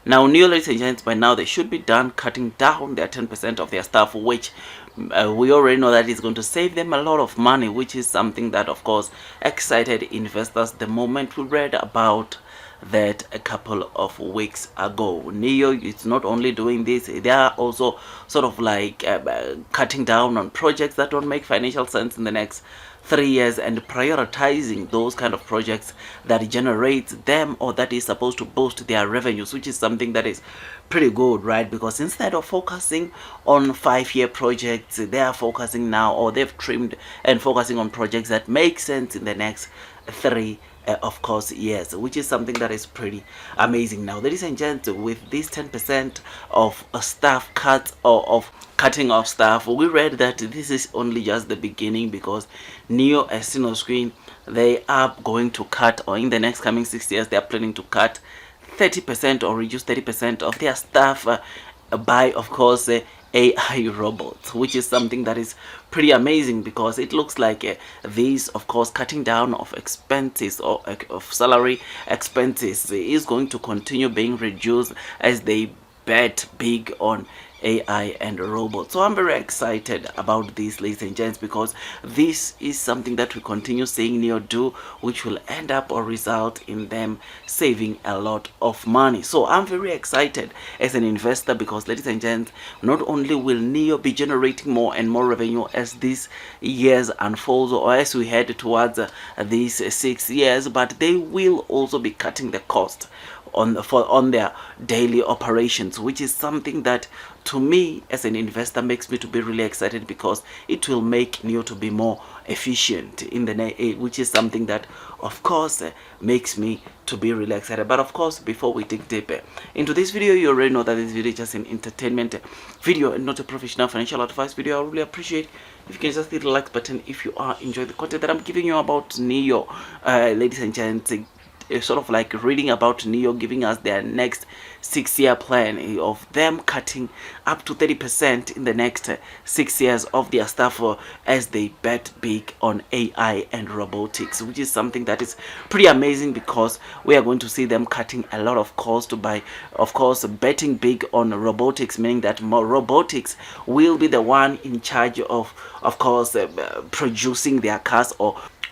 Now, new ladies and gents, by now they should be done cutting down their 10% of their staff, which we already know that is going to save them a lot of money, which is something that, of course, excited investors the moment we read about that a couple of weeks ago. Neo is not only doing this, they are also sort of like cutting down on projects that don't make financial sense in the next 3 years and prioritizing those kind of projects that generates them or that is supposed to boost their revenues, which is something that is pretty good, right? Because instead of focusing on 5-year projects, they are focusing now, or they've trimmed and focusing on projects that make sense in the next 3 of course years, which is something that is pretty amazing. Now, ladies and gents, with this 10% of staff cuts or of cutting off staff, we read that this is only just the beginning, because Neo, as seen on screen, they are going to cut, or in the next coming 6 years they are planning to cut 30% or reduce 30% of their staff by, of course, AI robots, which is something that is pretty amazing, because it looks like these, of course, cutting down of expenses or of salary expenses is going to continue being reduced as they bet big on AI and robots. So I'm very excited about this, ladies and gents, because this is something that we continue seeing Neo do, which will end up or result in them saving a lot of money. So I'm very excited as an investor, because, ladies and gents, not only will Neo be generating more and more revenue as these years unfolds, or as we head towards these 6 years, but they will also be cutting the cost on their daily operations, which is something that, to me as an investor, makes me to be really excited, because it will make Neo to be more efficient in the which is something that, of course, makes me to be really excited. But of course, before we dig deeper into this video, you already know that this video is just an entertainment video and not a professional financial advice video. I really appreciate if you can just hit the like button if you are enjoying the content that I'm giving you about Neo, ladies and gents. Sort of like reading about Neo giving us their next 6-year plan of them cutting up to 30% in the next 6 years of their staff as they bet big on AI and robotics, which is something that is pretty amazing, because we are going to see them cutting a lot of cost by, of course, betting big on robotics, meaning that more robotics will be the one in charge of course, producing their cars,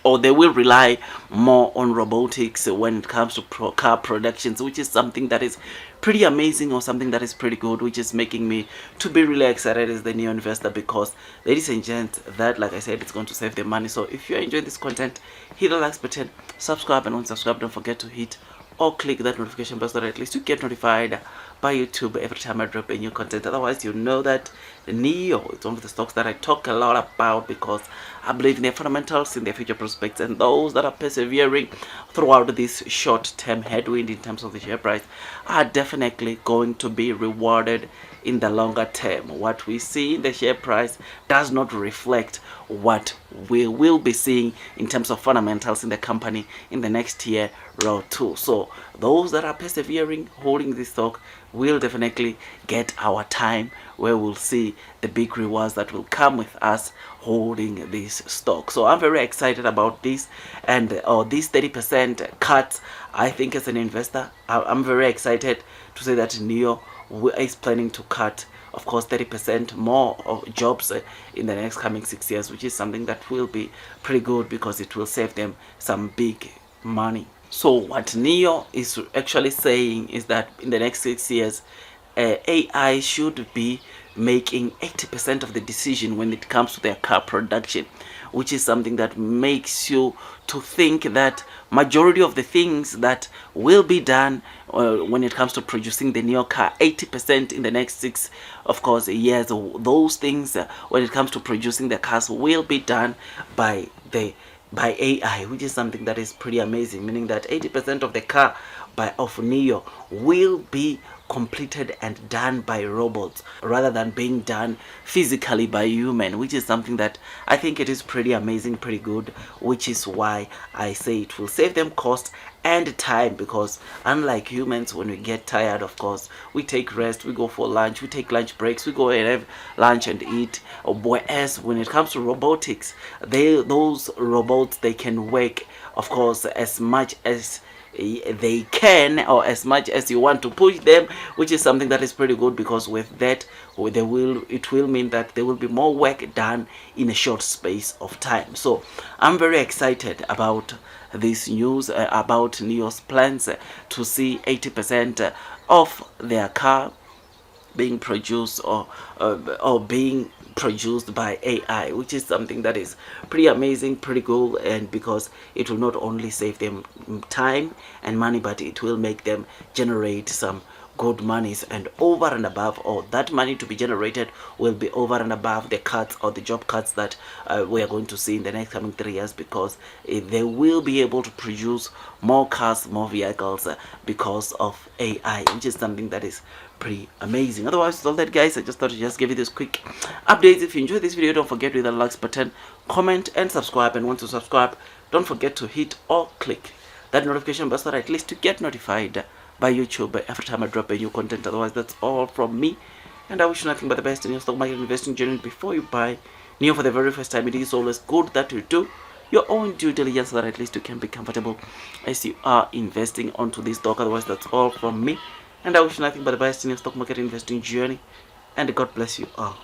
or they will rely more on robotics when it comes to car productions, which is something that is pretty amazing, or something that is pretty good, which is making me to be really excited as the Neo investor, because, ladies and gents, that, like I said, it's going to save them money. So if you're enjoying this content, hit the like button, subscribe, and when subscribe, don't forget to hit or click that notification bell so that at least you get notified by YouTube every time I drop a new content. Otherwise, you know that the Neo is one of the stocks that I talk a lot about, because I believe in their fundamentals, in their future prospects, and those that are persevering throughout this short-term headwind in terms of the share price are definitely going to be rewarded in the longer term. What we see in the share price does not reflect what we will be seeing in terms of fundamentals in the company in the next year or two. So those that are persevering, holding this stock, will definitely get our time where we'll see the big rewards that will come with us holding this stock. So I'm very excited about this, and these 30% cuts. I think as an investor, I'm very excited to say that Neo is planning to cut, of course, 30% more of jobs in the next coming 6 years, which is something that will be pretty good, because it will save them some big money. So what Neo is actually saying is that in the next 6 years, AI should be making 80% of the decision when it comes to their car production, which is something that makes you to think that majority of the things that will be done when it comes to producing the Neo car, 80% in the next 6, of course, years, those things when it comes to producing the cars will be done by AI, which is something that is pretty amazing, meaning that 80% of the car of Neo will be completed and done by robots rather than being done physically by human, which is something that I think it is pretty amazing, pretty good, which is why I say it will save them cost and time, because unlike humans, when we get tired, of course, we take rest, we go for lunch, we take lunch breaks, we go and have lunch and eat. Whereas when it comes to robotics, those robots, they can work, of course, as much as they can, or as much as you want to push them, which is something that is pretty good, because with that it will mean that there will be more work done in a short space of time. So I'm very excited about this news, about NIO's plans to see 80% of their car being produced, or being produced by AI, which is something that is pretty amazing, pretty cool, and because it will not only save them time and money, but it will make them generate some good monies, and over and above, or that money to be generated will be over and above the cuts or the job cuts that we are going to see in the next coming 3 years, because they will be able to produce more cars, more vehicles, because of AI, which is something that is pretty amazing. Otherwise, with all that, guys, I just thought to just give you this quick update. If you enjoyed this video, don't forget to hit the likes button, comment and subscribe, and once you subscribe, don't forget to hit or click that notification bell so that at least to get notified by YouTube every time I drop a new content. Otherwise, that's all from me, and I wish you nothing but the best in your stock market investing journey. Before you buy new for the very first time, it is always good that you do your own due diligence so that at least you can be comfortable as you are investing onto this stock. Otherwise, that's all from me, and I wish you nothing but the best in your stock market investing journey, and God bless you all.